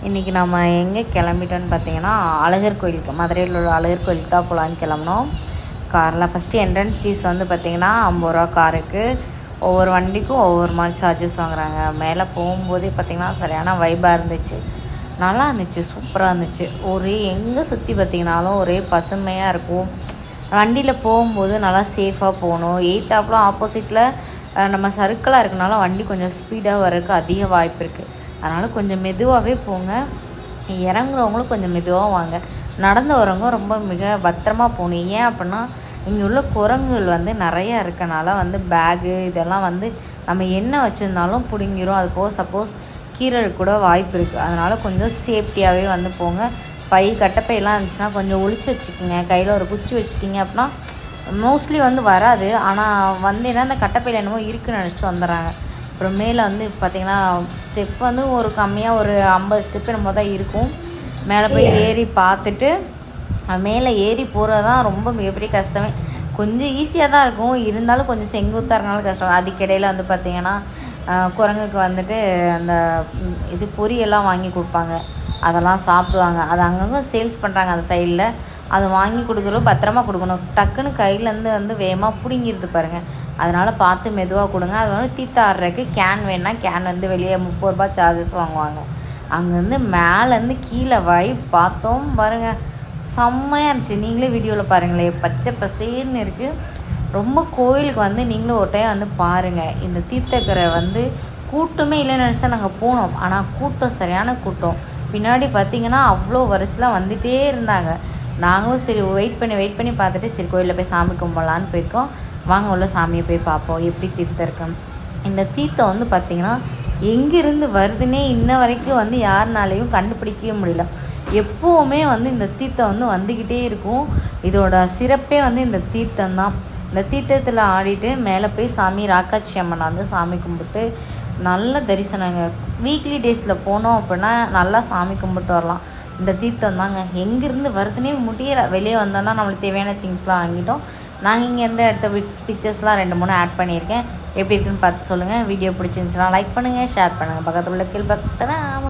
இன்றைக்கி நம்ம எங்கே கிளம்பிட்டோன்னு பார்த்தீங்கன்னா அழகர் கோயிலுக்கு, மதுரையில் உள்ள அழகர் கோயிலுக்கு தான் போகலான்னு கிளம்பினோம் காரில். ஃபஸ்ட்டு என்ட்ரன்ஸ் ஃபீஸ் வந்து பார்த்திங்கன்னா 50 ரூபா காருக்கு. ஒவ்வொரு வண்டிக்கும் ஒவ்வொரு மாதிரி சார்ஜஸ் வாங்குறாங்க. மேலே போகும்போதே பார்த்திங்கன்னா சரியான வைபாக இருந்துச்சு, நல்லா இருந்துச்சு, சூப்பராக இருந்துச்சு. ஒரே எங்கே சுற்றி பார்த்திங்கனாலும் ஒரே பசுமையாக இருக்கும். வண்டியில் போகும்போது நல்லா சேஃபாக போகணும். எய்த்தாப்புலாம் ஆப்போசிட்டில் நம்ம சர்க்கிளாக இருக்கனால வண்டி கொஞ்சம் ஸ்பீடாக வரதுக்கு அதிக வாய்ப்பு இருக்குது. அதனால் கொஞ்சம் மெதுவாகவே போங்க. இறங்குறவங்களும் கொஞ்சம் மெதுவாக வாங்க. நடந்து வரவங்க ரொம்ப மிக பத்திரமா போகணும். ஏன் அப்படின்னா இங்கே உள்ள குரங்குகள் வந்து நிறையா இருக்கனால வந்து பேகு இதெல்லாம் வந்து நம்ம என்ன வச்சுருந்தாலும் பிடுங்கிரும். அது போக சப்போஸ் கீறல் கூட வாய்ப்பு இருக்குது. அதனால் கொஞ்சம் சேஃப்டியாகவே வந்து போங்க. பை கட்டப்பையெல்லாம் இருந்துச்சுன்னா கொஞ்சம் ஒழிச்சு வச்சுக்கோங்க. கையில் ஒரு குச்சி வச்சுட்டிங்க அப்படின்னா மோஸ்ட்லி வந்து வராது. ஆனால் வந்து என்ன அந்த கட்டப்பையில் என்னமோ இருக்குன்னு நினச்சிட்டு வந்துடுறாங்க. அப்புறம் மேலே வந்து பார்த்திங்கன்னா ஸ்டெப் வந்து ஒரு கம்மியாக ஒரு 50 ஸ்டெப்பு நம்ம தான் இருக்கும். மேலே போய் ஏறி பார்த்துட்டு மேலே ஏறி போகிறது தான் ரொம்ப மிகப்பெரிய கஷ்டமே. கொஞ்சம் ஈஸியாக தான் இருக்கும், இருந்தாலும் கொஞ்சம் செங்குத்தாக இருக்கனால கஷ்டம். அதுக்கிடையில் வந்து பார்த்திங்கன்னா குரங்குக்கு வந்துட்டு அந்த இது பொரியெல்லாம் வாங்கி கொடுப்பாங்க, அதெல்லாம் சாப்பிடுவாங்க. அது அங்கங்கே சேல்ஸ் பண்ணுறாங்க அந்த சைடில். அதை வாங்கி கொடுக்குறோம், பத்திரமா கொடுக்கணும். டக்குன்னு கையிலேருந்து வந்து வேகமாக பிடுங்கிடுது பாருங்கள். அதனால் பார்த்து மெதுவாக கொடுங்க. அது வந்து தீர்த்த ஆடுறதுக்கு கேன் வேணுன்னா கேன் வந்து வெளியே 30 ரூபா சார்ஜஸ் வாங்குவாங்க. அங்கேருந்து மேலேருந்து கீழே பார்த்தோம் பாருங்கள், செம்மையாக இருந்துச்சு. நீங்களே வீடியோவில் பாருங்களேன், பச்சை பசேர்னு இருக்குது. ரொம்ப கோயிலுக்கு வந்து நீங்களும் ஒரு டைம் வந்து பாருங்கள். இந்த தீர்த்தக்கரை வந்து கூட்டமே இல்லைன்னு நினச்சா நாங்கள் போனோம், ஆனால் கூட்டம் சரியான கூட்டம். பின்னாடி பார்த்திங்கன்னா அவ்வளோ வரிசைலாம் வந்துகிட்டே இருந்தாங்க. நாங்களும் சரி வெயிட் பண்ணி பார்த்துட்டு சரி கோயிலில் போய் சாமி கும்பிடலான்னு போயிருக்கோம். வாங்க உள்ள சாமியை போய் பார்ப்போம் எப்படி தீர்த்தம் இருக்குன்னு. இந்த தீர்த்தம் வந்து பார்த்திங்கன்னா எங்கேருந்து வருதுன்னே இன்ன வரைக்கும் வந்து யாருனாலையும் கண்டுபிடிக்கவே முடியல. எப்போவுமே வந்து இந்த தீர்த்தம் வந்து வந்துக்கிட்டே இருக்கும். இதோட சிறப்பே வந்து இந்த தீர்த்தம் தான். இந்த தீர்த்தத்தில் ஆடிட்டு மேலே போய் சாமி ராக்காட்சி அம்மனை வந்து சாமி கும்பிட்டு நல்ல தரிசனங்க. வீக்லி டேஸில் போனோம் அப்படின்னா நல்லா சாமி கும்பிட்டு வரலாம். இந்த தீர்த்தம் தாங்க எங்கேருந்து வருதுன்னே முடியலை. வெளியே வந்தோன்னா நம்மளுக்கு தேவையான திங்ஸ்லாம் வாங்கிட்டோம். நாங்கள் இங்கேருந்து எடுத்த பிக்சர்ஸ்லாம் 2-3 ஆட் பண்ணியிருக்கேன். எப்படி இருக்குன்னு பார்த்து சொல்லுங்கள். வீடியோ பிடிச்சிருந்துச்சுன்னா லைக் பண்ணுங்கள், ஷேர் பண்ணுங்கள். பக்கத்தில் உள்ள கீழ் பக்கத்தில்